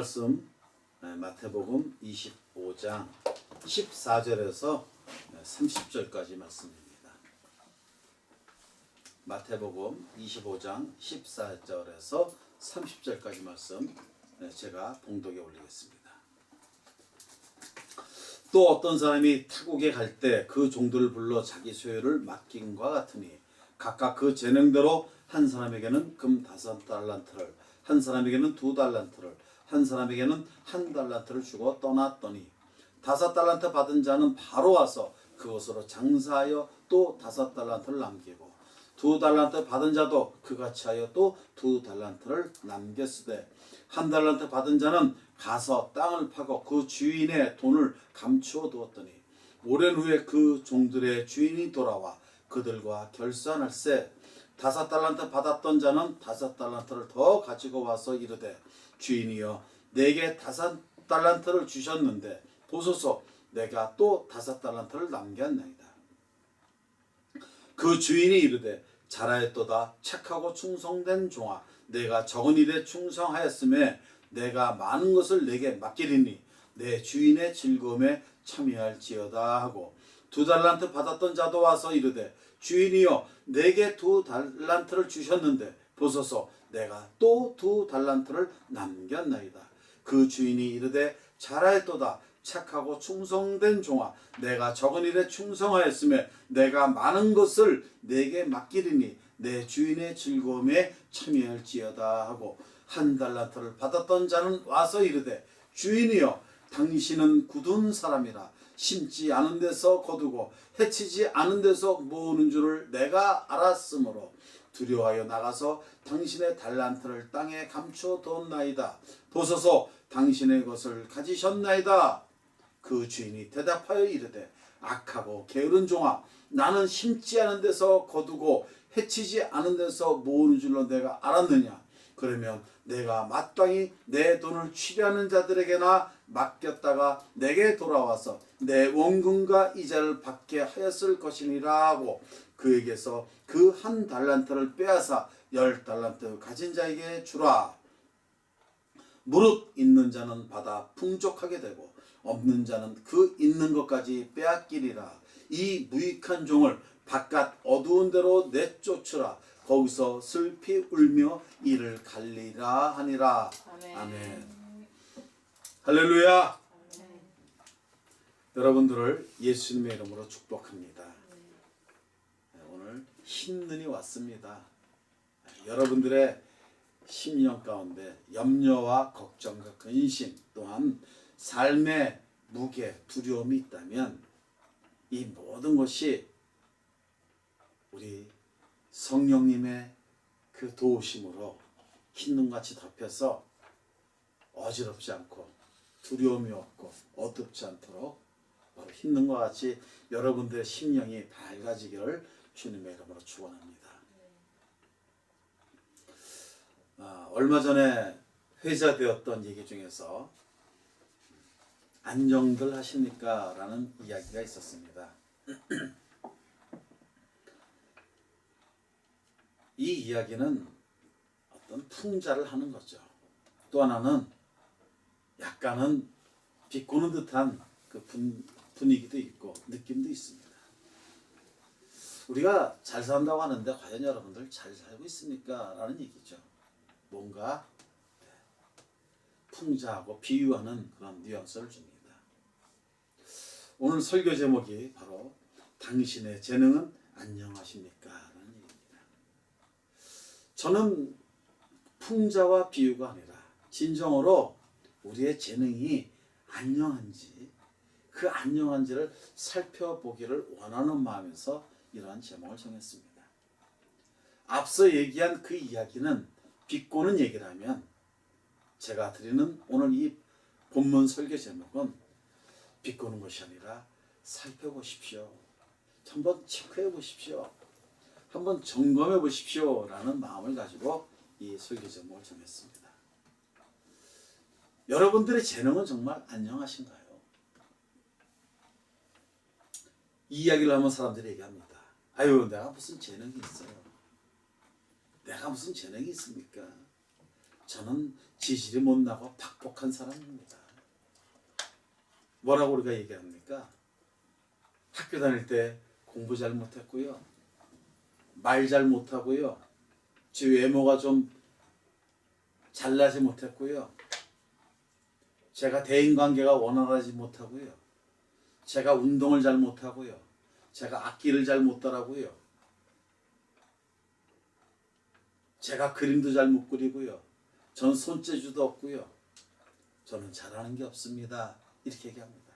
말씀 마태복음 25장 14절에서 30절까지 말씀입니다. 마태복음 25장 14절에서 30절까지 말씀 제가 봉독에 올리겠습니다. 또 어떤 사람이 타국에 갈 때 그 종들을 불러 자기 소유를 맡긴과 같으니 각각 그 재능대로 한 사람에게는 금 5달란트를, 한 사람에게는 2달란트를, 한 사람에게는 1달란트를 주고 떠났더니 5달란트 받은 자는 바로 와서 그것으로 장사하여 또 5달란트를 남기고 2달란트 받은 자도 그같이 하여 또 2달란트를 남겼으되 1달란트 받은 자는 가서 땅을 파고 그 주인의 돈을 감추어 두었더니 오랜 후에 그 종들의 주인이 돌아와 그들과 결산할세 5달란트 받았던 자는 5달란트를 더 가지고 와서 이르되 주인이여 내게 5달란트를 주셨는데 보소서 내가 또 5달란트를 남겼나이다. 그 주인이 이르되 잘하였도다 착하고 충성된 종아 내가 적은 일에 충성하였음에 내가 많은 것을 내게 맡기리니 내 주인의 즐거움에 참여할지어다 하고 2달란트 받았던 자도 와서 이르되 주인이여 내게 2달란트를 주셨는데 보소서 내가 또 2달란트를 남겼나이다. 그 주인이 이르되 잘하였도다 착하고 충성된 종아 내가 적은 일에 충성하였음에 내가 많은 것을 내게 맡기리니 내 주인의 즐거움에 참여할지어다 하고 1달란트를 받았던 자는 와서 이르되 주인이여 당신은 굳은 사람이라 심지 않은 데서 거두고 해치지 않은 데서 모으는 줄을 내가 알았으므로 두려워하여 나가서 당신의 달란트를 땅에 감추어 두었나이다. 보소서 당신의 것을 가지셨나이다. 그 주인이 대답하여 이르되 악하고 게으른 종아 나는 심지 않은 데서 거두고 해치지 않은 데서 모으는 줄로 내가 알았느냐. 그러면 내가 마땅히 내 돈을 취리하는 자들에게나 맡겼다가 내게 돌아와서 내 원금과 이자를 받게 하였을 것이니라 하고 그에게서 그 1달란트를 빼앗아 10달란트 가진 자에게 주라. 무릇 있는 자는 받아 풍족하게 되고 없는 자는 그 있는 것까지 빼앗기리라. 이 무익한 종을 바깥 어두운 데로 내쫓으라. 거기서 슬피 울며 이를 갈리라 하니라. 아멘. 아멘. 할렐루야. 아멘. 여러분들을 예수님의 이름으로 축복합니다. 오늘 흰 눈이 왔습니다. 여러분들의 심령 가운데 염려와 걱정과 근심 또한 삶의 무게, 두려움이 있다면 이 모든 것이 우리 성령님의 그 도우심으로 흰눈같이 덮여서 어지럽지 않고 두려움이 없고 어둡지 않도록 바로 흰눈과 같이 여러분들의 심령이 밝아지기를 주님의 이름으로 축원합니다. 얼마 전에 회자되었던 얘기 중에서 안녕들 하십니까? 라는 이야기가 있었습니다. 이 이야기는 어떤 풍자를 하는 거죠. 또 하나는 약간은 비꼬는 듯한 그 분위기도 있고 느낌도 있습니다. 우리가 잘 산다고 하는데 과연 여러분들 잘 살고 있습니까? 라는 얘기죠. 뭔가 풍자하고 비유하는 그런 뉘앙스를 줍니다. 오늘 설교 제목이 바로 당신의 재능은 안녕하십니까? 라는 얘기입니다. 저는 풍자와 비유가 아니라 진정으로 우리의 재능이 안녕한지 그 안녕한지를 살펴보기를 원하는 마음에서 이러한 제목을 정했습니다. 앞서 얘기한 그 이야기는 비꼬는 얘기라면 제가 드리는 오늘 이 본문 설교 제목은 비꼬는 것이 아니라 살펴보십시오. 한번 체크해 보십시오. 한번 점검해 보십시오. 라는 마음을 가지고 이 설교 제목을 정했습니다. 여러분들의 재능은 정말 안녕하신가요? 이 이야기를 하면 사람들이 얘기합니다. 아유, 내가 무슨 재능이 있어요? 내가 무슨 재능이 있습니까? 저는 지질이 못나고 박복한 사람입니다. 뭐라고 우리가 얘기합니까? 학교 다닐 때 공부 잘 못했고요. 말 잘 못하고요. 제 외모가 좀 잘나지 못했고요. 제가 대인관계가 원활하지 못하고요. 제가 운동을 잘 못하고요. 제가 악기를 잘 못 따라고요. 제가 그림도 잘 못 그리고요. 전 손재주도 없고요. 저는 잘하는 게 없습니다. 이렇게 얘기합니다.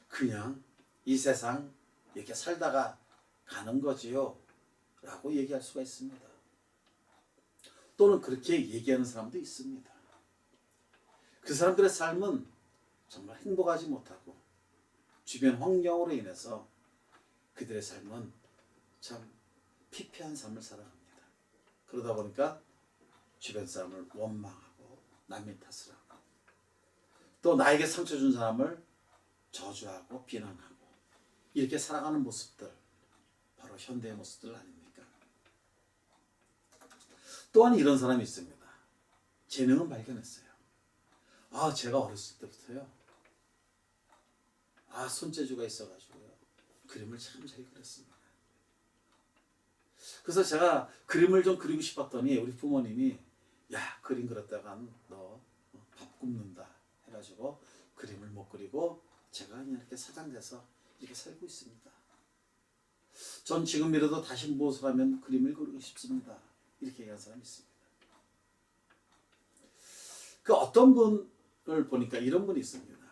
그냥 이 세상 이렇게 살다가 가는 거지요. 라고 얘기할 수가 있습니다. 또는 그렇게 얘기하는 사람도 있습니다. 그 사람들의 삶은 정말 행복하지 못하고 주변 환경으로 인해서 그들의 삶은 참 피폐한 삶을 살아갑니다. 그러다 보니까 주변 사람을 원망하고 남의 탓을 하고 또 나에게 상처 준 사람을 저주하고 비난하고 이렇게 살아가는 모습들, 바로 현대의 모습들 아닙니까? 또한 이런 사람이 있습니다. 재능은 발견했어요. 제가 어렸을 때부터요. 손재주가 있어가지고요. 그림을 참 잘 그렸습니다. 그래서 제가 그림을 좀 그리고 싶었더니 우리 부모님이 야, 그림 그렸다간 너 밥 굶는다 해가지고 그림을 못 그리고 제가 그냥 이렇게 사장돼서 이렇게 살고 있습니다. 전 지금이라도 다시 무엇을 하면 그림을 그리고 싶습니다. 이렇게 얘기한 사람이 있습니다. 그 어떤 분을 보니까 이런 분이 있습니다.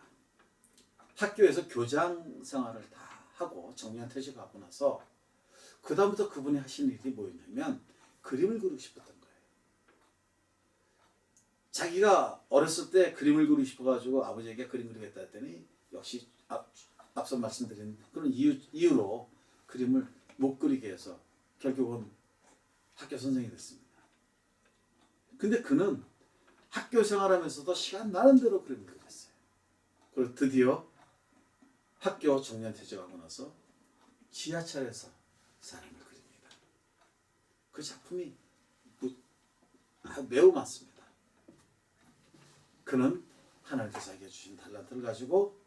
학교에서 교장 생활을 다 하고 정년 퇴직하고 나서 그 다음부터 그분이 하시는 일이 뭐였냐면 그림을 그리고 싶었던 거예요. 자기가 어렸을 때 그림을 그리고 싶어가지고 아버지에게 그림 그리겠다 했더니 역시 앞서 말씀드린 그런 이유로 그림을 못 그리게 해서 결국은 학교 선생이 됐습니다. 근데 그는 학교 생활하면서도 시간 나는 대로 그림을 그렸어요. 그리고 드디어 학교 정년 퇴직하고 나서 지하철에서 사람을 그립니다. 그 작품이 매우 많습니다. 그는 하나님께서 자기에게 주신 달란트를 가지고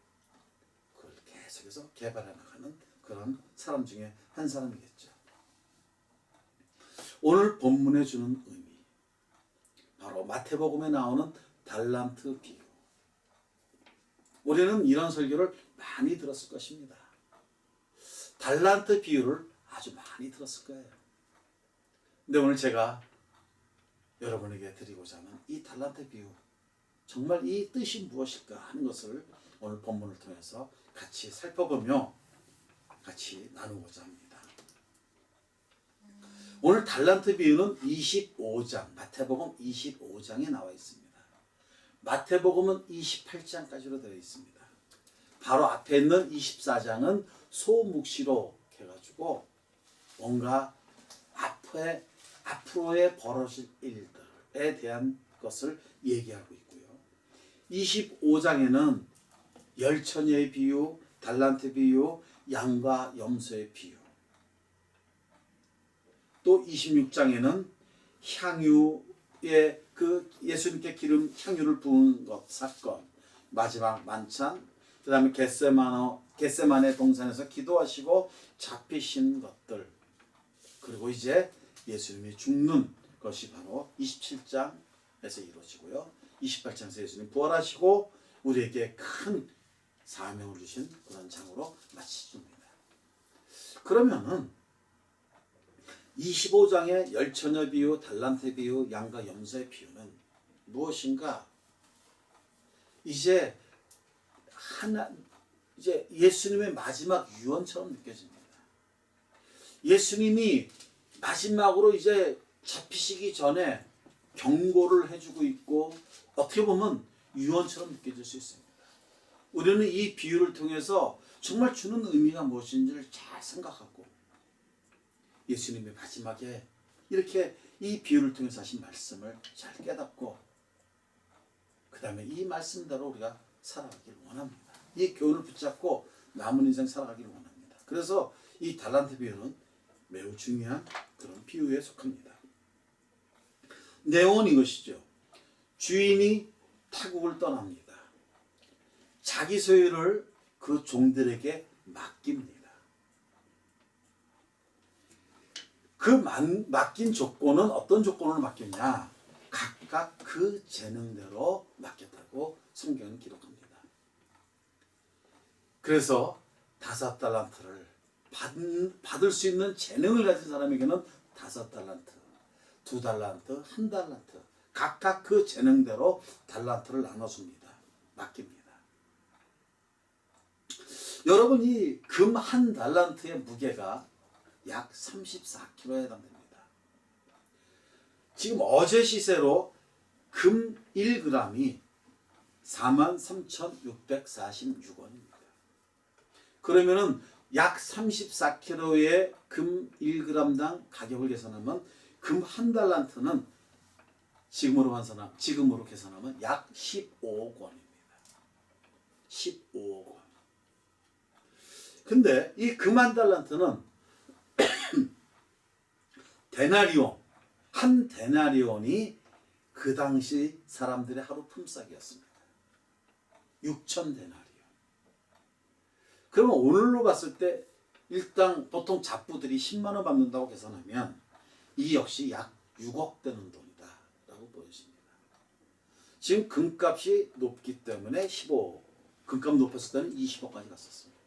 그걸 계속해서 개발해 나가는 그런 사람 중에 한 사람이겠죠. 오늘 본문에 주는 의미, 바로 마태복음에 나오는 달란트 비유. 우리는 이런 설교를 많이 들었을 것입니다. 달란트 비유를 아주 많이 들었을 거예요. 근데 오늘 제가 여러분에게 드리고자 하는 이 달란트 비유, 정말 이 뜻이 무엇일까 하는 것을 오늘 본문을 통해서 같이 살펴보며 같이 나누고자 합니다. 오늘 달란트 비유는 25장, 마태복음 25장에 나와 있습니다. 마태복음은 28장까지로 되어 있습니다. 바로 앞에 있는 24장은 소묵시로 해가지고 뭔가 앞으로의 벌어질 일들에 대한 것을 얘기하고 있고요. 25장에는 열처녀의 비유, 달란트 비유, 양과 염소의 비유. 또 26장에는 향유의 그 예수님께 기름 향유를 부은 것 사건, 마지막 만찬, 그 다음에 겟세마네 동산에서 기도하시고 잡히신 것들, 그리고 이제 예수님이 죽는 것이 바로 27장에서 이루어지고요. 28장에서 예수님 부활하시고 우리에게 큰 사명을 주신 그런 장으로 마치줍니다. 그러면은 25장의 열처녀 비유, 달란트 비유, 양과 염소의 비유는 무엇인가? 이제 예수님의 마지막 유언처럼 느껴집니다. 예수님이 마지막으로 이제 잡히시기 전에 경고를 해주고 있고 어떻게 보면 유언처럼 느껴질 수 있습니다. 우리는 이 비유를 통해서 정말 주는 의미가 무엇인지를 잘 생각하고 예수님의 마지막에 이렇게 이 비유를 통해서 하신 말씀을 잘 깨닫고 그 다음에 이 말씀대로 우리가 살아가길 원합니다. 이 교훈을 붙잡고 남은 인생 살아가길 원합니다. 그래서 이 달란트 비유는 매우 중요한 그런 비유에 속합니다. 내용은 이것이죠. 주인이 타국을 떠납니다. 자기 소유를 그 종들에게 맡깁니다. 그 맡긴 조건은 어떤 조건으로 맡겼냐? 각각 그 재능대로 맡겼다고 성경은 기록합니다. 그래서 5달란트를 받을 수 있는 재능을 가진 사람에게는 5달란트, 2달란트, 1달란트 각각 그 재능대로 달란트를 나눠줍니다. 맡깁니다. 여러분, 이 금 1달란트의 무게가 약 34kg에 해당됩니다. 지금 어제 시세로 금 1g이 43,646원입니다. 그러면은 약 34kg의 금 1g당 가격을 계산하면 금 1달란트는 지금으로 계산하면 약 15억 원입니다. 15억 원. 근데 이 금 1달란트는 데나리온, 한 데나리온이 그 당시 사람들의 하루 품삯이었습니다. 6천 데나리온. 그러면 오늘로 봤을 때 일당 보통 잡부들이 10만 원 받는다고 계산하면 이 역시 약 6억 되는 돈이다 라고 보여집니다. 지금 금값이 높기 때문에 15억, 금값 높았을 때는 20억까지 갔었습니다.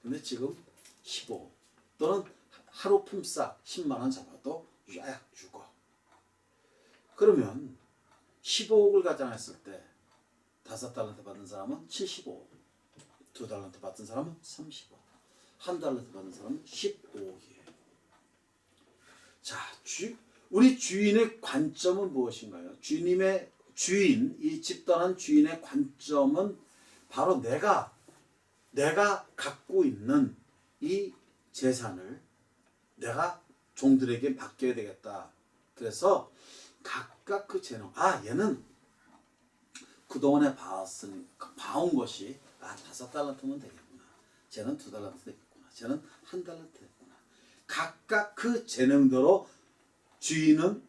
근데 지금 15억 또는 하루 품삯 10만 원 잡아도 약 6억. 그러면 15억을 가정했을 때 5달란트 받은 사람은 75억, 2달란트 받은 사람은 30억, 1달란트 받은 사람은 15억이에요. 자, 우리 주인의 관점은 무엇인가요? 이 집 떠난 주인의 관점은 바로 내가 갖고 있는 이 재산을 내가 종들에게 맡겨야 되겠다. 그래서 각각 그 재능, 얘는 그동안에 봐온 것이 5달란트면 되겠구나. 쟤는 2달란트 되겠구나. 쟤는 1달란트 되겠구나. 각각 그 재능대로 주인은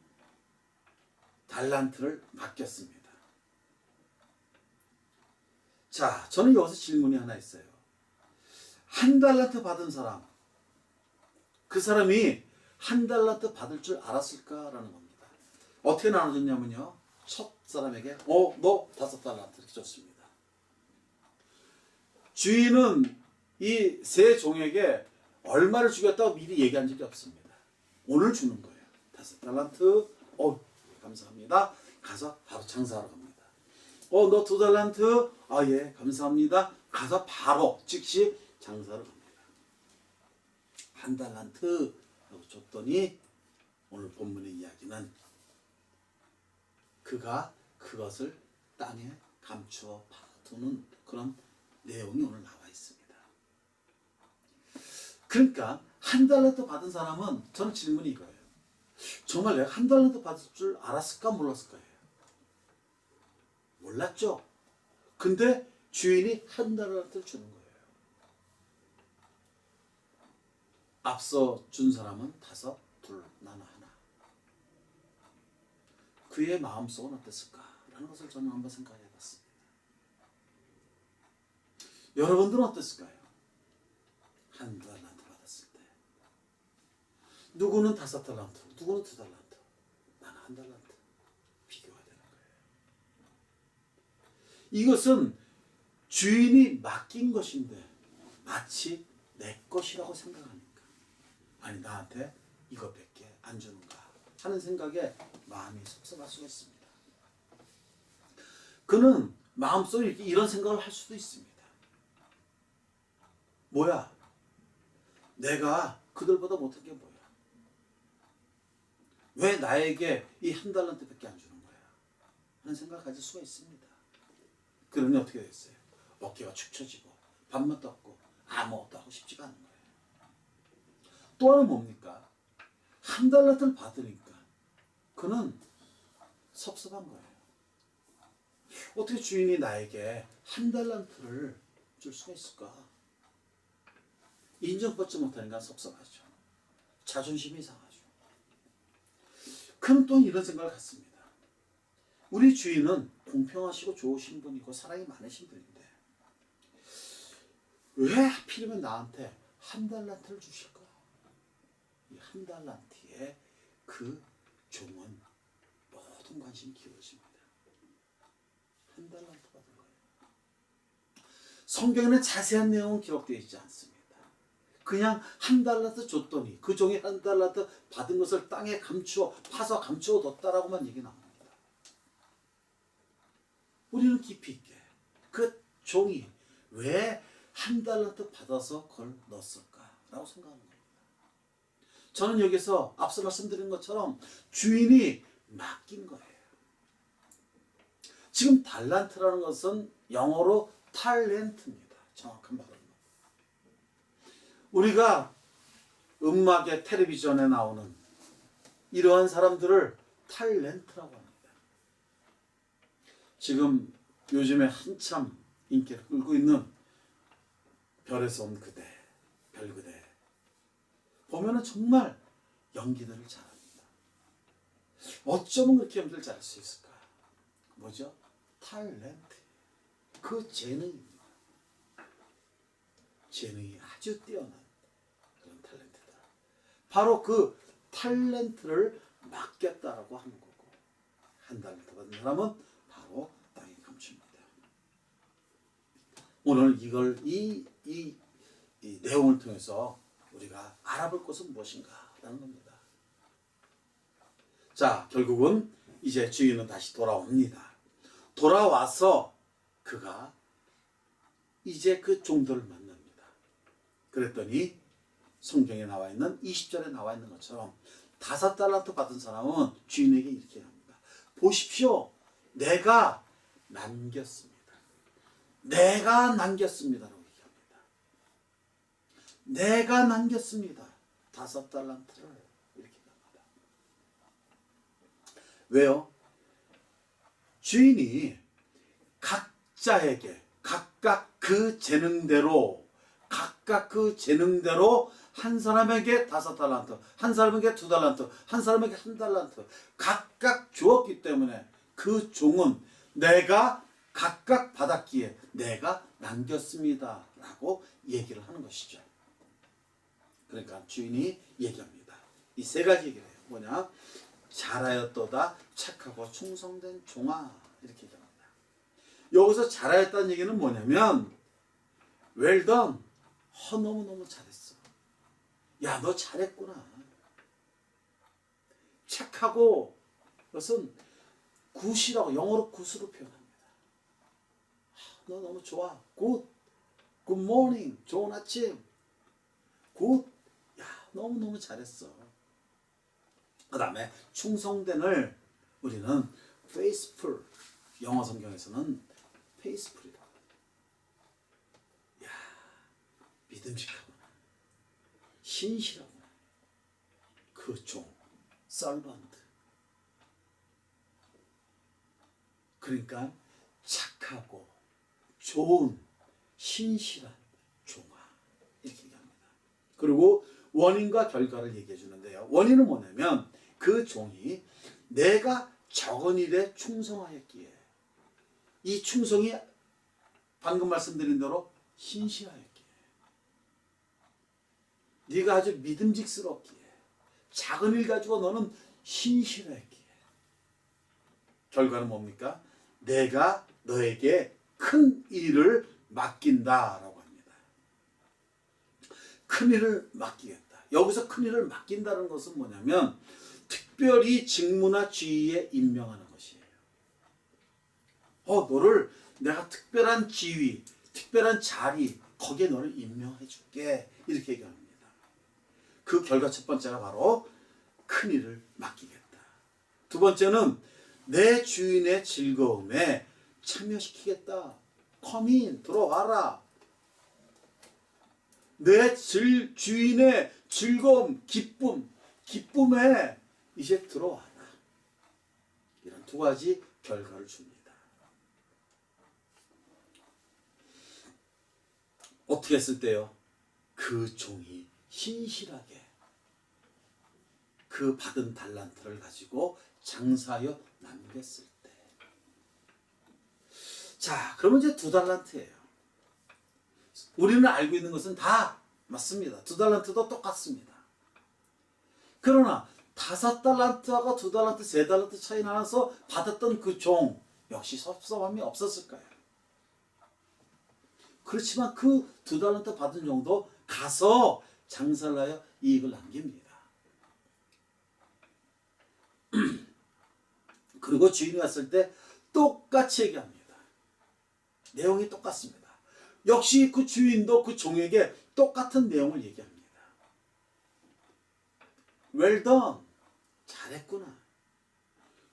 달란트를 맡겼습니다. 자, 저는 여기서 질문이 하나 있어요. 1달란트 받은 사람, 그 사람이 1달란트 받을 줄 알았을까라는 겁니다. 어떻게 나눠졌냐면요. 첫 사람에게 너 5달란트 이렇게 줬습니다. 주인은 이 세 종에게 얼마를 주겠다고 미리 얘기한 적이 없습니다. 오늘 주는 거예요. 5달란트. 감사합니다. 가서 바로 장사하러 갑니다. 너 2달란트. 예, 감사합니다. 가서 바로 즉시 장사를 갑니다. 1달란트 하고 줬더니 오늘 본문의 이야기는 그가 그것을 땅에 감추어 파두는 그런 내용이 오늘 나와 있습니다. 그러니까 1달란트 받은 사람은, 저는 질문이 이거예요. 정말 내가 1달란트 받을 줄 알았을까 몰랐을까요? 몰랐죠. 근데 주인이 1달란트를 주는 거예요. 앞서 준 사람은 5, 2, 나는 1. 그의 마음속은 어땠을까라는 것을 저는 한번 생각해 봤습니다. 여러분들은 어땠을까요? 1달란트 받았을 때 누구는 5달란트, 누구는 2달란트, 나는 1달란트. 비교가 되는 거예요. 이것은 주인이 맡긴 것인데 마치 내 것이라고 생각하니까, 아니 나한테 이것밖에 안 주는가 하는 생각에 마음이 섭섭할 수가 있습니다. 그는 마음속에 이런 생각을 할 수도 있습니다. 뭐야? 내가 그들보다 못한 게 뭐야? 왜 나에게 이 1달란트밖에 안 주는 거야? 하는 생각을 가질 수가 있습니다. 그러니 어떻게 됐어요? 어깨가 축 처지고 밥맛도 없고 아무것도 하고 싶지가 않은 거예요. 또 하나 뭡니까? 1달란트를 받으니까 그는 섭섭한 거예요. 어떻게 주인이 나에게 1달란트를 줄 수가 있을까? 인정받지 못하니까 섭섭하죠. 자존심이 상하죠. 그는 또 이런 생각을 갖습니다. 우리 주인은 공평하시고 좋으신 분이고 사랑이 많으신 분인데 왜 하필이면 나한테 한 달란트를 주실까? 이 한 달란트에 그 종은 모든 관심이 기울어집니다. 한 달란트 받은 거예요. 성경에는 자세한 내용은 기록되어 있지 않습니다. 그냥 한 달란트 줬더니 그 종이 한 달란트 받은 것을 땅에 파서 감추어 뒀다라고만 얘기 나옵니다. 우리는 깊이 있게 그 종이 왜 한 달란트 받아서 그걸 넣었을까라고 생각하는 겁니다. 저는 여기서 앞서 말씀드린 것처럼 주인이 맡긴 거예요. 지금 달란트라는 것은 영어로 탤런트입니다. 정확한 발음은. 우리가 음악의 텔레비전에 나오는 이러한 사람들을 탤런트라고 합니다. 지금 요즘에 한참 인기를 끌고 있는 별에서 온 그대, 별그대 보면은 정말 연기들을 잘합니다. 어쩌면 그렇게 연기를 잘할 수 있을까? 뭐죠? 탤런트. 그 재능입니다. 재능이 아주 뛰어난 그런 탤런트다. 바로 그 탤런트를 맡겼다라고 하는 거고 한 달란트 받은 사람은 바로 땅에 감춥니다. 오늘 이 내용을 통해서 우리가 알아볼 것은 무엇인가라는 겁니다. 자, 결국은 이제 주인은 다시 돌아옵니다. 돌아와서 그가 이제 그 종들을 만납니다. 그랬더니 성경에 나와 있는 20절에 나와 있는 것처럼 5달란트 받은 사람은 주인에게 이렇게 합니다. 보십시오. 내가 남겼습니다. 내가 남겼습니다라고 얘기합니다. 내가 남겼습니다. 5달란트를 이렇게 합니다. 왜요? 주인이 각자에게 각각 그 재능대로 한 사람에게 5달란트, 한 사람에게 2달란트, 한 사람에게 1달란트 각각 주었기 때문에 그 종은 내가 각각 받았기에 내가 남겼습니다 라고 얘기를 하는 것이죠. 그러니까 주인이 얘기합니다. 이 3가지 얘기를 해요. 뭐냐? 잘하였도다 착하고 충성된 종아 이렇게 얘기합니다. 여기서 잘하였다는 얘기는 뭐냐면 well done. 너무너무 잘했어. 야, 너 잘했구나. 착하고 그것은 굿이라고 영어로 굿으로 표현합니다. 너 너무 좋아. 굿. 굿 모닝. 좋은 아침. 굿. 야, 너무너무 잘했어. 그 다음에 충성된을 우리는 faithful. 영어 성경에서는 faithful이라고. 야, 믿음직하구나. 신실하구나. 그 종. servant. 그러니까 착하고 좋은 신실한 종아 이렇게 얘기합니다. 그리고 원인과 결과를 얘기해 주는데요. 원인은 뭐냐면 그 종이 내가 적은 일에 충성하였기에 이 충성이 방금 말씀드린 대로 신실하였기에 네가 아주 믿음직스럽기에 작은 일 가지고 너는 신실했기에 결과는 뭡니까? 내가 너에게 큰 일을 맡긴다라고 합니다. 큰 일을 맡기겠다. 여기서 큰 일을 맡긴다는 것은 뭐냐면 특별히 직무나 지위에 임명하는 것이에요. 너를 내가 특별한 지위, 특별한 자리 거기에 너를 임명해 줄게 이렇게 얘기합니다. 그 결과 첫 번째가 바로 큰 일을 맡기겠다. 두 번째는 내 주인의 즐거움에 참여시키겠다. come in, 들어와라. 내 주인의 즐거움, 기쁨에 이제 들어와라. 이런 2가지 결과를 줍니다. 어떻게 했을 때요? 그 종이 신실하게 그 받은 달란트를 가지고 장사하여 남겼을 때 자, 그러면 이제 2달란트예요. 우리는 알고 있는 것은 다 맞습니다. 2달란트도 똑같습니다. 그러나 5달란트하고 2달란트, 3달란트 차이 나서 받았던 그 종 역시 섭섭함이 없었을까요? 그렇지만 그 2달란트 받은 종도 가서 장사를 하여 이익을 남깁니다. 그리고 주인이 왔을 때 똑같이 얘기합니다. 내용이 똑같습니다. 역시 그 주인도 그 종에게 똑같은 내용을 얘기합니다. Well done. 잘했구나.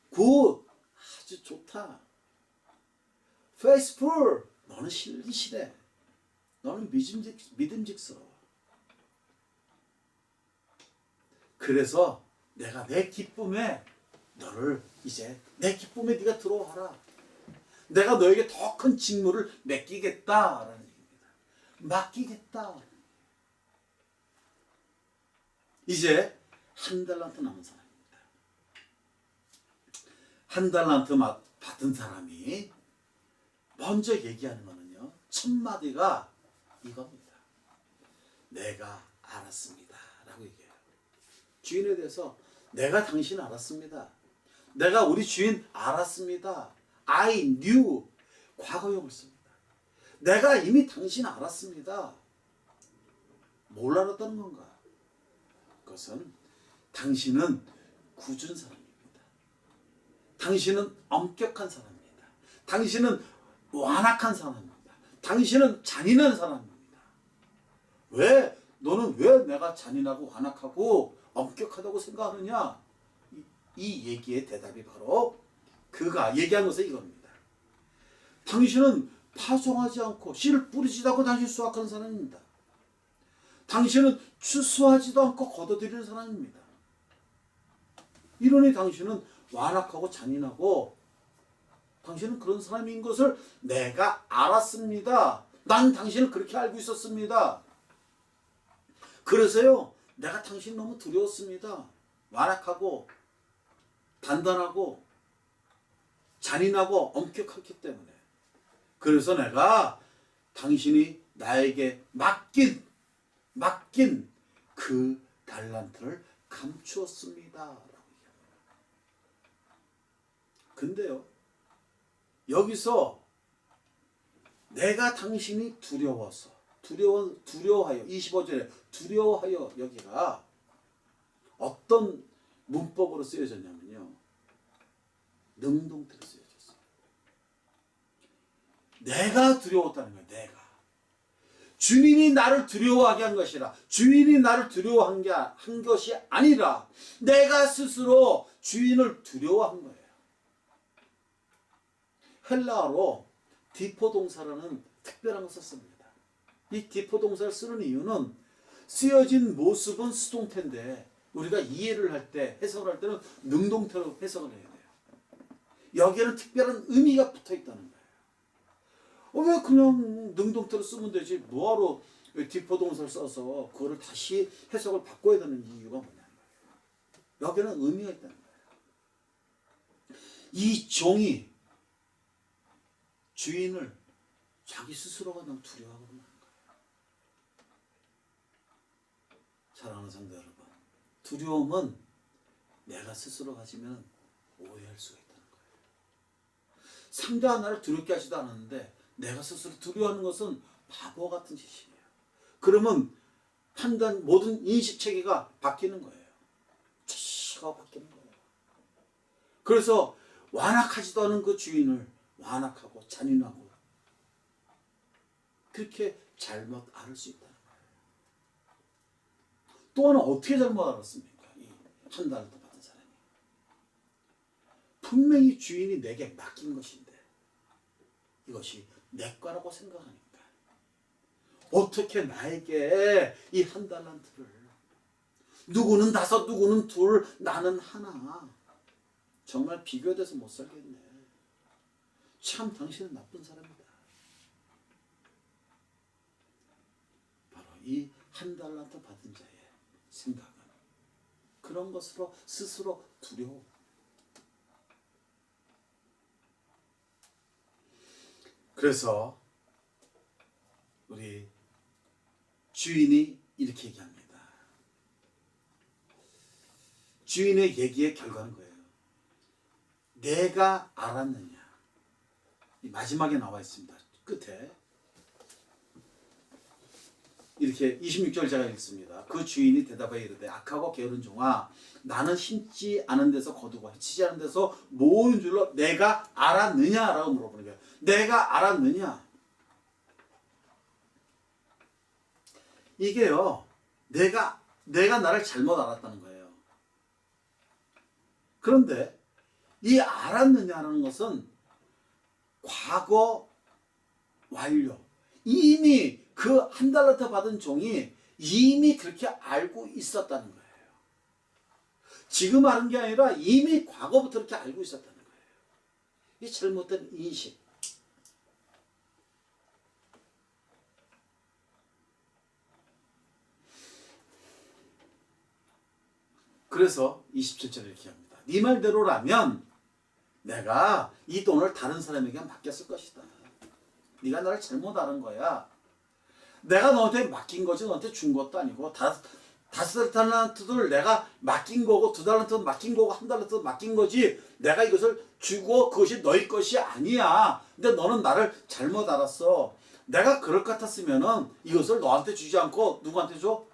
굿. 아주 좋다. Faithful. 너는 신실해. 너는 믿음직스러워. 그래서 내가 내 기쁨에 너를 이제 내 기쁨에 네가 들어와라. 내가 너에게 더 큰 직무를 맡기겠다라는 얘기입니다. 맡기겠다. 이제 1달란트 남은 사람입니다. 1달란트 받은 사람이 먼저 얘기하는 거는요. 첫 마디가 이겁니다. 내가 알았습니다. 라고 얘기해요. 주인에 대해서 내가 당신 알았습니다. 내가 우리 주인 알았습니다. I knew. 과거형을 씁니다. 내가 이미 당신 알았습니다. 뭘 알았다는 건가? 그것은 당신은 굳은 사람입니다. 당신은 엄격한 사람입니다. 당신은 완악한 사람입니다. 당신은 잔인한 사람입니다. 너는 왜 내가 잔인하고 완악하고 엄격하다고 생각하느냐? 이 얘기의 대답이 바로 그가 얘기한 것은 이겁니다. 당신은 파송하지 않고 씨를 뿌리지도 않고 당신 수확하는 사람입니다. 당신은 추수하지도 않고 거둬들이는 사람입니다. 이러니 당신은 완악하고 잔인하고 당신은 그런 사람인 것을 내가 알았습니다. 난 당신을 그렇게 알고 있었습니다. 그래서요, 내가 당신 너무 두려웠습니다. 완악하고 단단하고 잔인하고 엄격하기 때문에. 그래서 내가 당신이 나에게 맡긴 그 달란트를 감추었습니다. 라고 얘기합니다. 근데요, 여기서 내가 당신이 두려워하여 25절에 두려워하여 여기가 어떤 문법으로 쓰여졌냐면요. 능동태로 쓰여졌어요. 내가 두려웠다는 거예요. 내가. 주인이 나를 두려워하게 한 것이라. 주인이 나를 두려워한 것이 아니라 내가 스스로 주인을 두려워한 거예요. 헬라어로 디포 동사라는 특별한 것을 씁니다. 이 디포 동사를 쓰는 이유는 쓰여진 모습은 수동태인데 우리가 이해를 할 때, 해석을 할 때는 능동태로 해석을 해야 돼요. 여기에는 특별한 의미가 붙어 있다는 거예요. 왜 그냥 능동태로 쓰면 되지? 뭐하러 디포 동사를 써서 그거를 다시 해석을 바꿔야 되는 이유가 뭐냐는 거예요. 여기는 의미가 있다는 거예요. 이 종이 주인을 자기 스스로가 너무 두려워하고 그러는 거예요. 사랑하는 성도 여러분, 두려움은 내가 스스로 가지면 오해할 수가 있다는 거예요. 상대가 나를 두렵게 하지도 않았는데 내가 스스로 두려워하는 것은 바보 같은 짓이에요. 그러면 모든 인식체계가 바뀌는 거예요. 자체가 바뀌는 거예요. 그래서 완악하지도 않은 그 주인을 완악하고 잔인하고 그렇게 잘못 알을 수 있다는 거예요. 또 하나 어떻게 잘못 알았습니까? 이 1달란트 받은 사람이. 분명히 주인이 내게 맡긴 것인데 이것이 내 거라고 생각하니까 어떻게 나에게 이 1달란트를 누구는 5, 누구는 2, 나는 하나. 정말 비교돼서 못 살겠네. 참 당신은 나쁜 사람이다. 바로 이 1달란트 받은 자의 생각은 그런 것으로 스스로 두려워. 그래서 우리 주인이 이렇게 얘기합니다. 주인의 얘기의 결과는 거예요. 내가 알았느냐. 마지막에 나와 있습니다. 끝에 이렇게 26절 제가 읽습니다. 그 주인이 대답하여 이르되 악하고 게으른 종아, 나는 심지 않은 데서 거두고 해치지 않은 데서 모으는 줄로 내가 알았느냐라고 물어보는 거예요. 내가 알았느냐. 이게요, 내가 나를 잘못 알았다는 거예요. 그런데 이 알았느냐라는 것은 과거 완료. 이미 그 한 달란트 받은 종이 이미 그렇게 알고 있었다는 거예요. 지금 아는 게 아니라 이미 과거부터 그렇게 알고 있었다는 거예요. 이 잘못된 인식. 그래서 27절에 이렇게 합니다. 네 말대로라면 내가 이 돈을 다른 사람에게 맡겼을 것이다. 네가 나를 잘못 아는 거야. 내가 너한테 맡긴 거지 너한테 준 것도 아니고 다섯 달란트를 내가 맡긴 거고 두 달란트 맡긴 거고 한 달란트 맡긴 거지 내가 이것을 주고 그것이 너희 것이 아니야. 근데 너는 나를 잘못 알았어. 내가 그럴 것 같았으면은 이것을 너한테 주지 않고 누구한테 줘?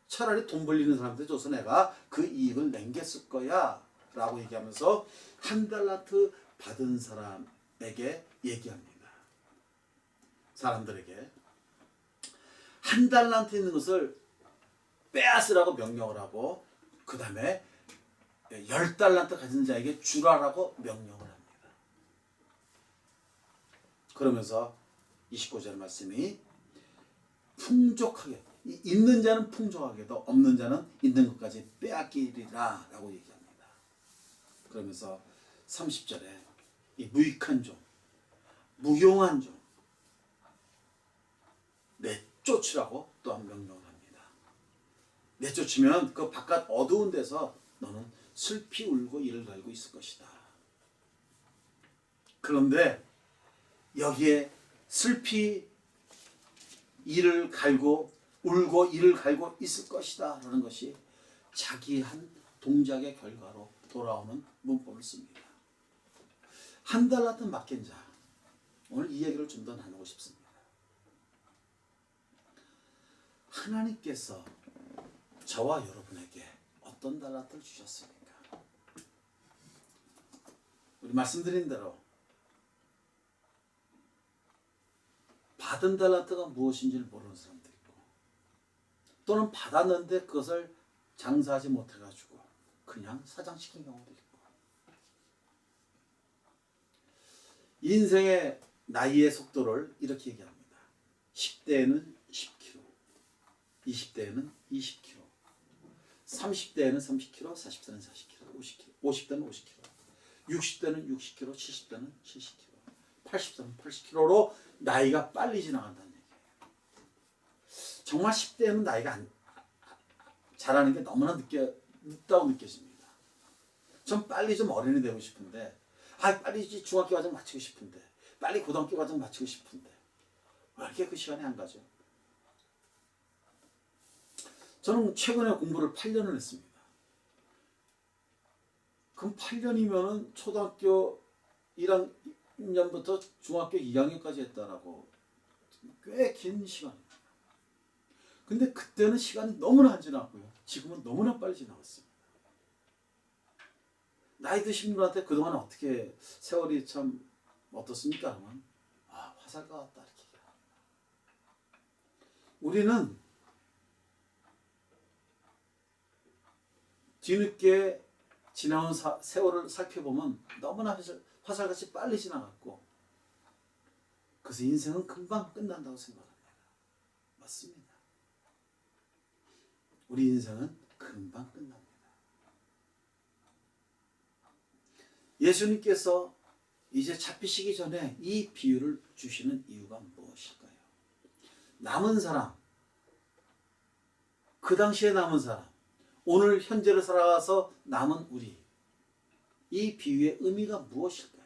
차라리 돈 벌리는 사람한테 줘서 내가 그 이익을 남겼을 거야 라고 얘기하면서 한 달란트 받은 사람에게 얘기합니다. 사람들에게 한 달란트 있는 것을 빼앗으라고 명령을 하고 그 다음에 10달란트 가진 자에게 주라라고 명령을 합니다. 그러면서 29절 말씀이 풍족하게 있는 자는 풍족하게도 없는 자는 있는 것까지 빼앗기리라 라고 얘기합니다. 그러면서 30절에 이 무익한 종, 무용한 종 내쫓으라고 또한 명령을 합니다. 내쫓으면 그 바깥 어두운 데서 너는 슬피 울고 이를 갈고 있을 것이다. 그런데 여기에 슬피 이를 갈고 울고 이를 갈고 있을 것이다 라는 것이 자기 한 동작의 결과로 돌아오는 문법을 씁니다. 한 달란트 맡긴 자, 오늘 이 얘기를 좀 더 나누고 싶습니다. 하나님께서 저와 여러분에게 어떤 달란트를 주셨습니까? 우리 말씀드린 대로 받은 달란트가 무엇인지를 모르는 사람도 있고 또는 받았는데 그것을 장사하지 못해가지고 그냥 사장시킨 경우도 있고 인생의 나이의 속도를 이렇게 얘기합니다. 10대에는 10km, 20대에는 20km, 30대에는 30km, 40대는 40km, 50km, 50대는 50km, 60대는 60km, 70대는 70km, 80대는 80km로 나이가 빨리 지나간다는 얘기예요. 정말 10대에는 나이가 자라는 게 너무나 늦다고 느껴집니다. 전 빨리 좀 어른이 되고 싶은데 빨리 중학교 과정 마치고 싶은데 빨리 고등학교 과정 마치고 싶은데 왜 이렇게 그 시간이 안 가죠? 저는 최근에 공부를 8년을 했습니다. 그럼 8년이면은 초등학교 1학년부터 중학교 2학년까지 했다라고 꽤 긴 시간입니다. 근데 그때는 시간이 너무나 안 지나고요. 지금은 너무나 빨리 지나갔습니다. 나이 드신 분한테 그동안 어떻게 세월이 참 어떻습니까? 그러면 화살과 같다 이렇게 얘기합니다. 우리는 뒤늦게 지나온 세월을 살펴보면 너무나 화살같이 빨리 지나갔고 그래서 인생은 금방 끝난다고 생각합니다. 맞습니다. 우리 인생은 금방 끝납니다. 예수님께서 이제 잡히시기 전에 이 비유를 주시는 이유가 무엇일까요? 남은 사람, 그 당시에 남은 사람, 오늘 현재를 살아가서 남은 우리, 이 비유의 의미가 무엇일까요?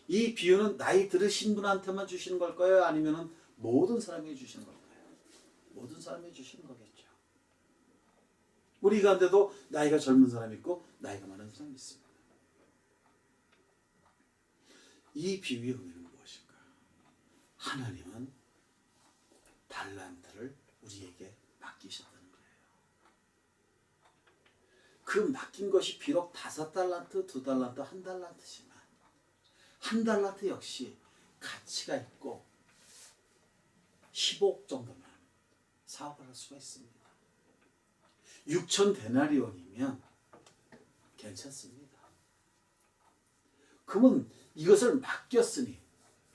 이 비유는 나이 들으신 분한테만 주시는 걸까요? 아니면 모든 사람에게 주시는 걸까요? 모든 사람에게 주시는 거겠죠. 우리 가운데도 나이가 젊은 사람이 있고 나이가 많은 사람이 있습니다. 이 비유의 의미는 무엇일까? 하나님은 달란트를 우리에게 맡기셨다는 거예요. 그 맡긴 것이 비록 5달란트, 2달란트, 1달란트지만 1달란트 역시 가치가 있고 15억 정도면 사업을 할 수가 있습니다. 6천 데나리온이면 괜찮습니다. 그러면 이것을 맡겼으니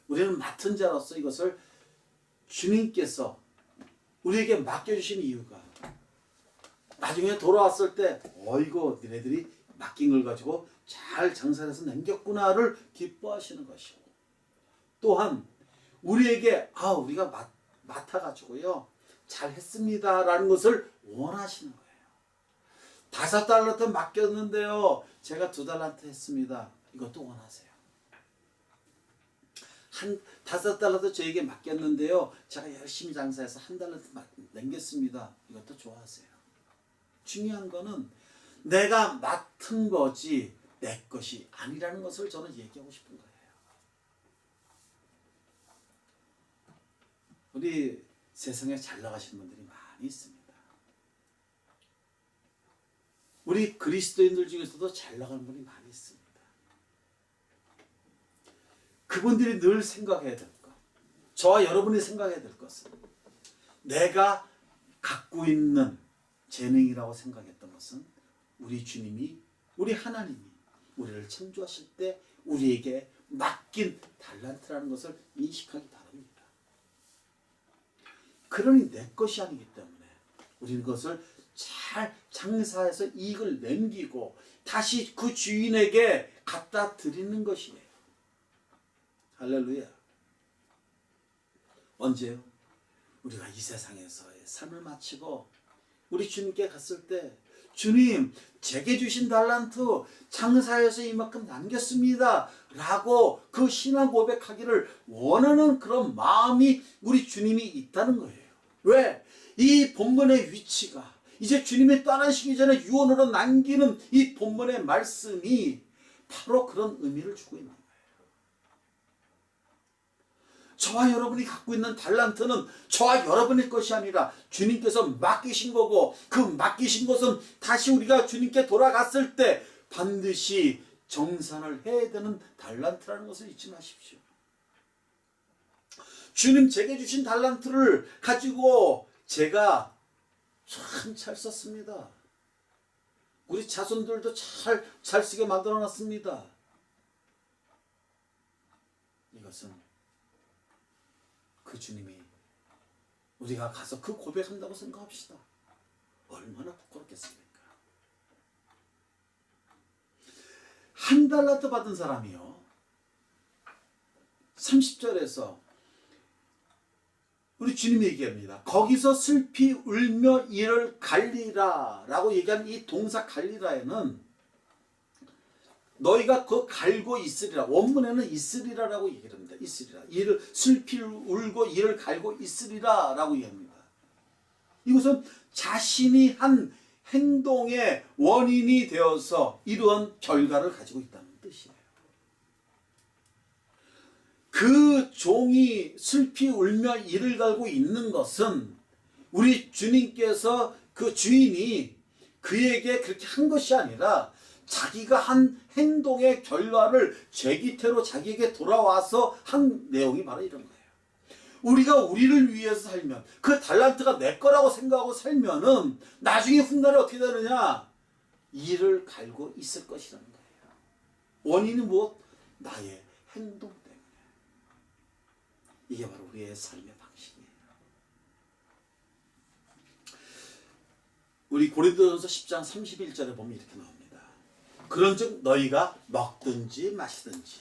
우리는 맡은 자로서 이것을 주님께서 우리에게 맡겨주신 이유가 나중에 돌아왔을 때 이거 니네들이 맡긴 걸 가지고 잘 장사해서 남겼구나를 기뻐하시는 것이고, 또한 우리에게 우리가 맡아가지고요 잘했습니다 라는 것을 원하시는 거예요. 5달란트 맡겼는데요 제가 2달란트 했습니다. 이것도 원하세요. 5달란트 저에게 맡겼는데요 제가 열심히 장사해서 1달란트 남겼습니다. 이것도 좋아하세요. 중요한 거는 내가 맡은 거지 내 것이 아니라는 것을 저는 얘기하고 싶은 거예요. 우리 세상에 잘 나가시는 분들이 많이 있습니다. 우리 그리스도인들 중에서도 잘 나가는 분이 많이 있습니다. 그분들이 늘 생각해야 될 것, 저와 여러분이 생각해야 될 것은 내가 갖고 있는 재능이라고 생각했던 것은 우리 주님이, 우리 하나님이 우리를 창조하실 때 우리에게 맡긴 달란트라는 것을 인식하기 바랍니다. 그러니 내 것이 아니기 때문에 우리는 그것을 잘 장사해서 이익을 남기고 다시 그 주인에게 갖다 드리는 것이에요. 할렐루야. 언제요? 우리가 이 세상에서의 삶을 마치고 우리 주님께 갔을 때 주님 제게 주신 달란트 장사해서 이만큼 남겼습니다 라고 그 신앙 고백하기를 원하는 그런 마음이 우리 주님이 있다는 거예요. 왜? 이 본문의 위치가 이제 주님이 떠나시기 전에 유언으로 남기는 이 본문의 말씀이 바로 그런 의미를 주고 있는 거예요. 저와 여러분이 갖고 있는 달란트는 저와 여러분의 것이 아니라 주님께서 맡기신 거고, 그 맡기신 것은 다시 우리가 주님께 돌아갔을 때 반드시 정산을 해야 되는 달란트라는 것을 잊지 마십시오. 주님 제게 주신 달란트를 가지고 제가 참 잘 썼습니다. 우리 자손들도 잘 쓰게 만들어 놨습니다. 이것은 그 주님이 우리가 가서 그 고백한다고 생각합시다. 얼마나 부끄럽겠습니까? 1달란트 받은 사람이요 30절에서 우리 주님이 얘기합니다. 거기서 슬피 울며 이를 갈리라 라고 얘기한 이 동사 갈리라에는 너희가 그 갈고 있으리라, 원문에는 있으리라라고 얘기를 합니다. 있으리라, 이를 슬피 울고 이를 갈고 있으리라 라고 얘기합니다. 이것은 자신이 한 행동의 원인이 되어서 이러한 결과를 가지고 있다는 뜻이에요. 그 종이 슬피 울며 이를 갈고 있는 것은 우리 주님께서 그 주인이 그에게 그렇게 한 것이 아니라 자기가 한 행동의 결과를 죄기태로 자기에게 돌아와서 한 내용이 바로 이런 거예요. 우리가 우리를 위해서 살면, 그 달란트가 내 거라고 생각하고 살면은 나중에 훗날에 어떻게 되느냐? 이를 갈고 있을 것이라는 거예요. 원인은 무엇? 나의 행동 때문에. 이게 바로 우리의 삶의 방식이에요. 우리 고린도전서 10장 31절에 보면 이렇게 나옵니다. 그런즉 너희가 먹든지 마시든지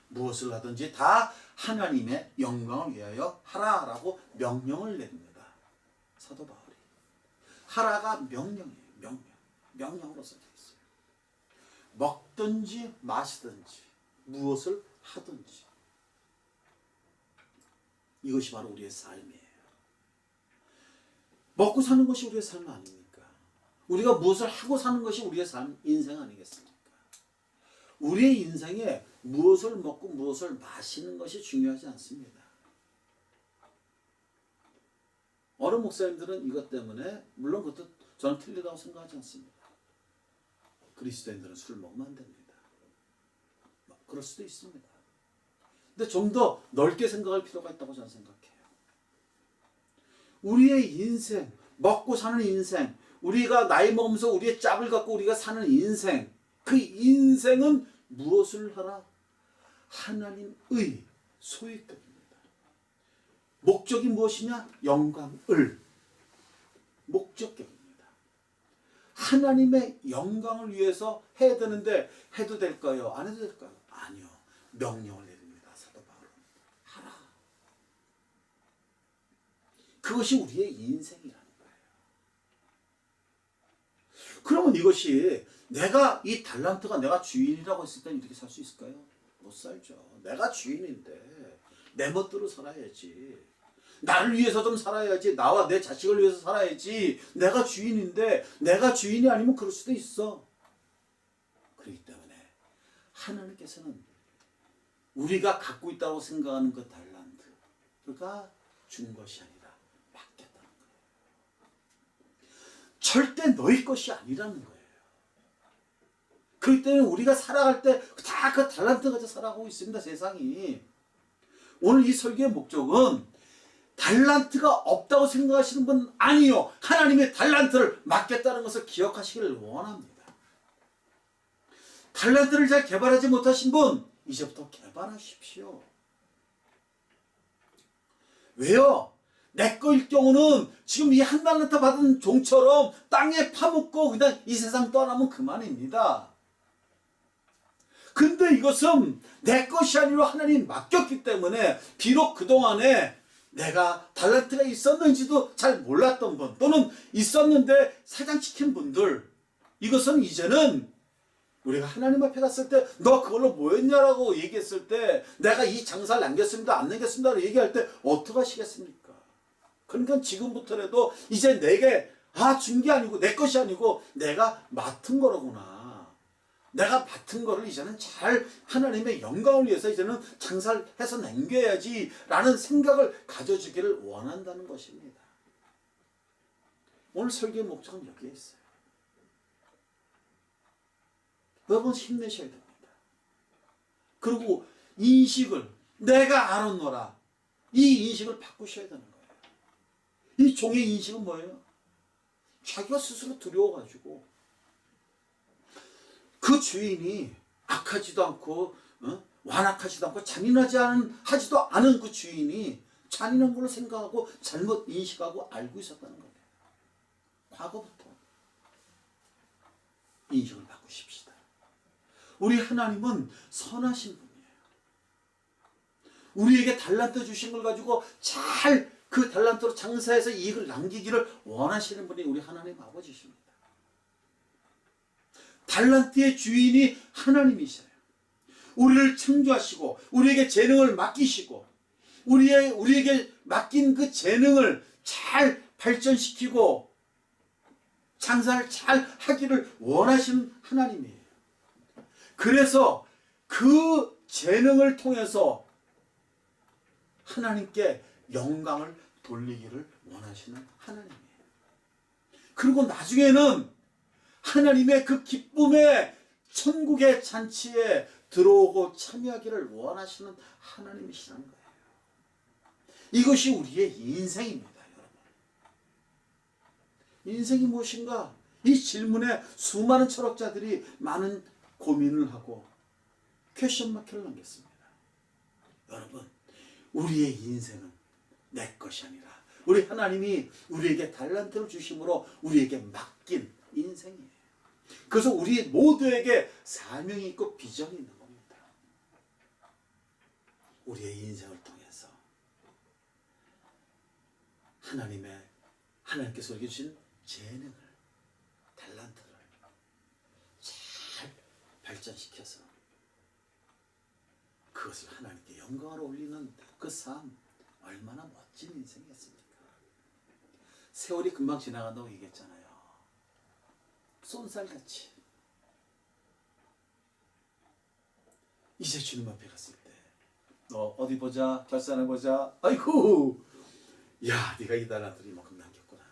무엇을 하든지 다 하나님의 영광을 위하여 하라라고 명령을 내립니다. 사도 바울이. 하라가 명령이에요. 명령으로 써져 있어요. 먹든지 마시든지 무엇을 하든지. 이것이 바로 우리의 삶이에요. 먹고 사는 것이 우리의 삶 아닙니까? 우리가 무엇을 하고 사는 것이 우리의 삶, 인생 아니겠습니까? 우리의 인생에 무엇을 먹고 무엇을 마시는 것이 중요하지 않습니다. 어느 목사님들은 이것 때문에, 물론 그것도 저는 틀리다고 생각하지 않습니다. 그리스도인들은 술 먹으면 안 됩니다. 그럴 수도 있습니다. 근데 좀 더 넓게 생각할 필요가 있다고 저는 생각해요. 우리의 인생, 먹고 사는 인생, 우리가 나이 먹으면서 우리의 짭을 갖고 우리가 사는 인생, 그 인생은 무엇을 하라? 하나님의 소유격입니다. 목적이 무엇이냐? 영광을. 목적격입니다. 하나님의 영광을 위해서 해야 되는데 해도 될까요? 안 해도 될까요? 아니요. 명령을 내립니다. 사도 바울은. 하라. 그것이 우리의 인생이라는 거예요. 그러면 이것이 내가 이 달란트가 내가 주인이라고 했을 때 이렇게 살 수 있을까요? 못 살죠. 내가 주인인데 내 멋대로 살아야지. 나를 위해서 좀 살아야지. 나와 내 자식을 위해서 살아야지. 내가 주인인데 내가 주인이 아니면 그럴 수도 있어. 그렇기 때문에 하나님께서는 우리가 갖고 있다고 생각하는 그 달란트가 준 것이 아니라 맡겼다는 거예요. 절대 너희 것이 아니라는 거예요. 그렇기 때문에 우리가 살아갈 때 다 그 달란트 가지고 살아가고 있습니다. 세상이. 오늘 이 설교의 목적은 달란트가 없다고 생각하시는 분 아니요. 하나님의 달란트를 맡겼다는 것을 기억하시기를 원합니다. 달란트를 잘 개발하지 못하신 분 이제부터 개발하십시오. 왜요? 내 거일 경우는 지금 이 한 달란트 받은 종처럼 땅에 파묻고 그냥 이 세상 떠나면 그만입니다. 근데 이것은 내 것이 아니라 하나님 맡겼기 때문에 비록 그동안에 내가 달란트가 있었는지도 잘 몰랐던 분 또는 있었는데 사장시킨 분들 이것은 이제는 우리가 하나님 앞에 갔을 때 너 그걸로 뭐 했냐라고 얘기했을 때 내가 이 장사를 남겼습니다 안 남겼습니다 얘기할 때 어떻게 하시겠습니까? 그러니까 지금부터라도 이제 내게 준 게 아니고 내 것이 아니고 내가 맡은 거로구나. 내가 맡은 거를 이제는 잘 하나님의 영광을 위해서 이제는 장사를 해서 남겨야지 라는 생각을 가져주기를 원한다는 것입니다. 오늘 설교의 목적은 여기에 있어요. 여러분 힘내셔야 됩니다. 그리고 인식을 내가 알았노라 이 인식을 바꾸셔야 되는 거예요. 이 종의 인식은 뭐예요? 자기가 스스로 두려워가지고 그 주인이 악하지도 않고 완악하지도 않고 하지도 않은 그 주인이 잔인한 걸로 생각하고 잘못 인식하고 알고 있었다는 거예요. 과거부터 인식을 바꾸십시다. 우리 하나님은 선하신 분이에요. 우리에게 달란트 주신 걸 가지고 잘 그 달란트로 장사해서 이익을 남기기를 원하시는 분이 우리 하나님 아버지십니다. 달란트의 주인이 하나님이셔요. 우리를 창조하시고 우리에게 재능을 맡기시고 우리에게 맡긴 그 재능을 잘 발전시키고 장사를 잘 하기를 원하시는 하나님이에요. 그래서 그 재능을 통해서 하나님께 영광을 돌리기를 원하시는 하나님이에요. 그리고 나중에는 하나님의 그 기쁨의 천국의 잔치에 들어오고 참여하기를 원하시는 하나님이시라는 거예요. 이것이 우리의 인생입니다, 여러분. 인생이 무엇인가? 이 질문에 수많은 철학자들이 많은 고민을 하고 퀘스천 마크를 남겼습니다. 여러분, 우리의 인생은 내 것이 아니라 우리 하나님이 우리에게 달란트를 주심으로 우리에게 맡긴 인생이에요. 그래서 우리 모두에게 사명이 있고 비전이 있는 겁니다. 우리의 인생을 통해서 하나님께서 우리에게 주신 재능을, 달란트를 잘 발전시켜서 그 그것을 하나님께 영광을 올리는 그 삶, 얼마나 멋진 인생이었습니까? 세월이 금방 지나간다고 얘기했잖아요. 쏜살같이. 이제 주님 앞에 갔을 때 너 어디 보자, 결산해보자. 아이고, 야, 네가 이 달란트를 이만큼 남겼구나.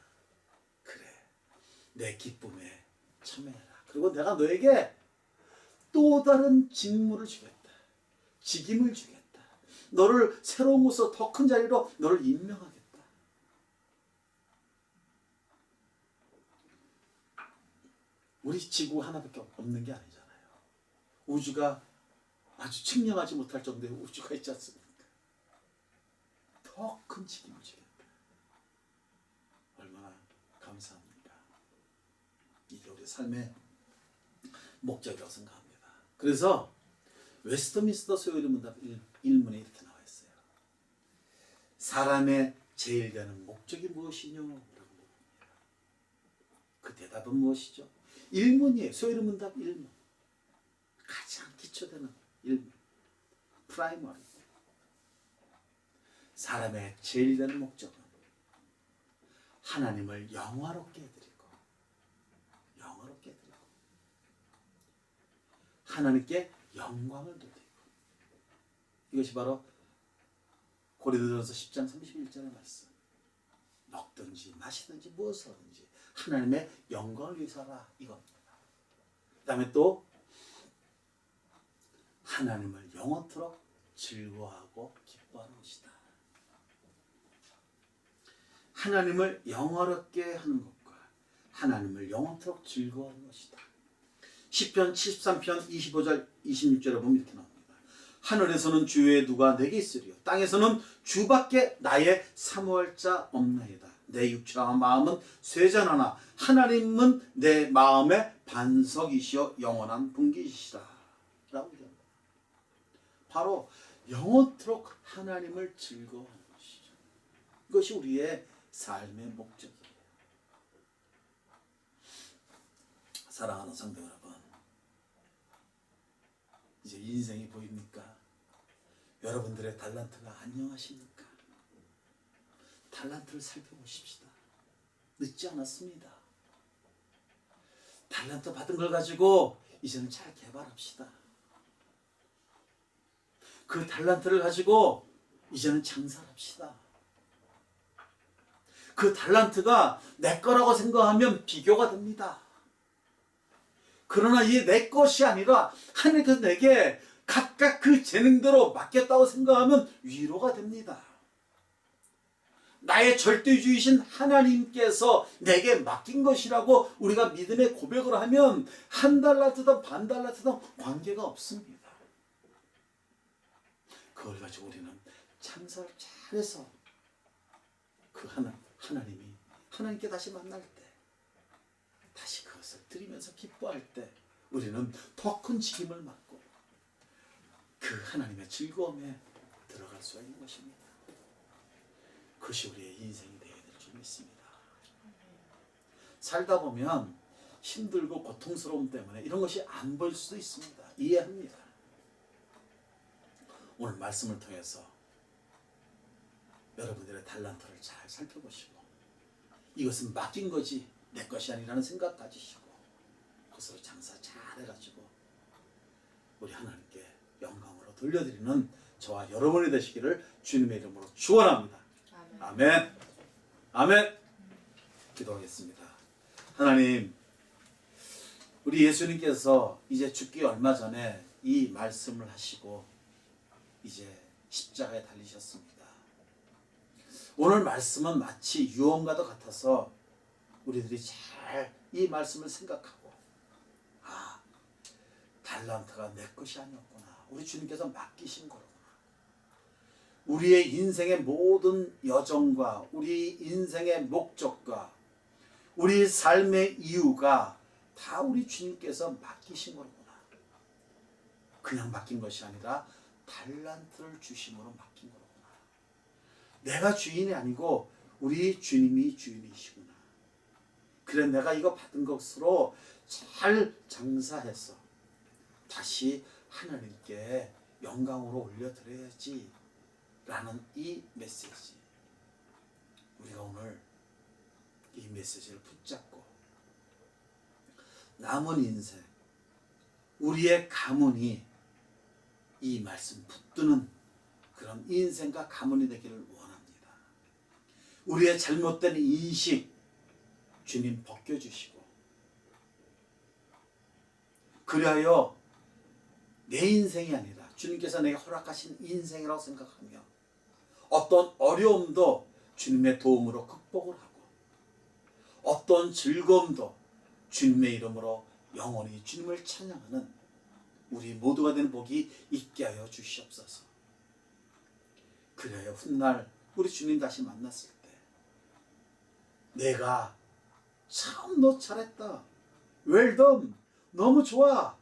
그래, 내 기쁨에 참여해라. 그리고 내가 너에게 또 다른 직무를 주겠다. 직임을 주겠다. 너를 새로운 곳에서 더 큰 자리로 너를 임명하겠다. 우리 지구 하나밖에 없는 게 아니잖아요. 우주가 아주 측량하지 못할 정도의 우주가 있지 않습니까? 더 큰 책임을 지겠다. 얼마나 감사합니까? 이게 우리 삶의 목적이라고 생각합니다. 그래서 웨스트민스터 소요리 문답 1문에 이렇게 나와 있어요. 사람의 제일 되는 목적이 무엇이뇨? 라고 묻습니다. 그 대답은 무엇이죠? 1문이에요. 소요리 문답 1문. 가장 기초되는 1문. 프라이머리. 사람의 제일 되는 목적은 하나님을 영화롭게 해드리고 하나님께 영광을 돌리고, 이것이 바로 고린도전서 10장 31절의 말씀. 먹든지 마시든지 무엇을 하든지 하나님의 영광을 위해서 하라, 이겁니다. 그 다음에 또 하나님을 영원토록 즐거워하고 기뻐하는 것이다. 하나님을 영화롭게 하는 것과 하나님을 영원토록 즐거워하는 것이다. 시편 73편 25절 26절에 보면 이렇게 나옵니다. 하늘에서는 주의 누가 내게 있으리요, 땅에서는 주밖에 나의 사모할 자 없나이다. 내 육체와 마음은 쇠잔하나 하나님은 내 마음의 반석이시여 영원한 분기시라. 라고 얘기합니다. 바로 영원토록 하나님을 즐거워하는 것이죠. 이것이 우리의 삶의 목적이에요. 사랑하는 성도 여러분, 이제 인생이 보입니까? 여러분들의 달란트가 안녕하십니까? 달란트를 살펴보십시다. 늦지 않았습니다. 달란트 받은 걸 가지고 이제는 잘 개발합시다. 그 달란트를 가지고 이제는 장사합시다. 그 달란트가 내 거라고 생각하면 비교가 됩니다. 그러나 이게 내 것이 아니라 하나님께서 내게 각각 그 재능대로 맡겼다고 생각하면 위로가 됩니다. 나의 절대주의신 하나님께서 내게 맡긴 것이라고 우리가 믿음의 고백을 하면 한 달란트든 반 달란트든 관계가 없습니다. 그걸 가지고 우리는 장사를 잘해서 그 하나님이 하나님께 다시 만날 때, 다시 그것을 드리면서 기뻐할 때 우리는 더 큰 책임을 맡고 그 하나님의 즐거움에 들어갈 수가 있는 것입니다. 그것이 우리의 인생이 되어야 될 줄 믿습니다. 살다 보면 힘들고 고통스러움 때문에 이런 것이 안 보일 수도 있습니다. 이해합니다. 오늘 말씀을 통해서 여러분들의 달란트를 잘 살펴보시고 이것은 맡긴 거지 내 것이 아니라는 생각 가지시고 그것으로 장사 잘 해가지고 우리 하나님께 영광으로 돌려드리는 저와 여러분이 되시기를 주님의 이름으로 축원합니다. 아멘. 아멘. 기도하겠습니다. 하나님, 우리 예수님께서 이제 죽기 얼마 전에 이 말씀을 하시고 이제 십자가에 달리셨습니다. 오늘 말씀은 마치 유언과도 같아서 우리들이 잘 이 말씀을 생각하고 달란트가 내 것이 아니었구나. 우리 주님께서 맡기신 거구나. 우리의 인생의 모든 여정과 우리 인생의 목적과 우리 삶의 이유가 다 우리 주님께서 맡기신 거구나. 그냥 맡긴 것이 아니라 달란트를 주심으로 맡긴 거구나. 내가 주인이 아니고 우리 주님이 주인이시구나. 그래 내가 이거 받은 것으로 잘 장사해서 다시 하나님께 영광으로 올려드려야지 라는 이 메시지, 우리가 오늘 이 메시지를 붙잡고 남은 인생 우리의 가문이 이 말씀 붙드는 그런 인생과 가문이 되기를 원합니다. 우리의 잘못된 인식 주님 벗겨주시고, 그리하여 내 인생이 아니라 주님께서 내게 허락하신 인생이라고 생각하며 어떤 어려움도 주님의 도움으로 극복을 하고 어떤 즐거움도 주님의 이름으로 영원히 주님을 찬양하는 우리 모두가 되는 복이 있게 하여 주시옵소서. 그래야 훗날 우리 주님 다시 만났을 때 내가 참 너 잘했다, 웰던, 너무 좋아,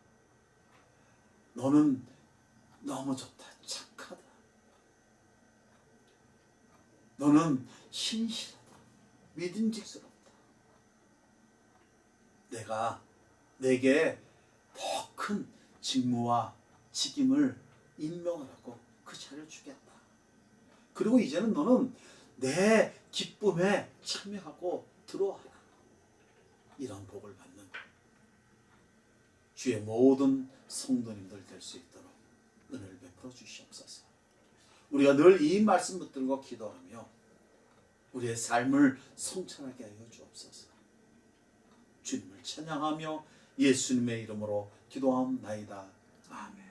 너는 너무 좋다, 착하다, 너는 신실하다, 믿음직스럽다, 내가 내게 더 큰 직무와 직임을 임명하라고 그 자리를 주겠다. 그리고 이제는 너는 내 기쁨에 참여하고 들어와라. 이런 복을 받는 주의 모든 성도님들 될 수 있도록 은혜를 베풀어 주시옵소서. 우리가 늘 이 말씀 붙들고 기도하며 우리의 삶을 성찬하게 하여 주옵소서. 주님을 찬양하며 예수님의 이름으로 기도하옵나이다. 아멘.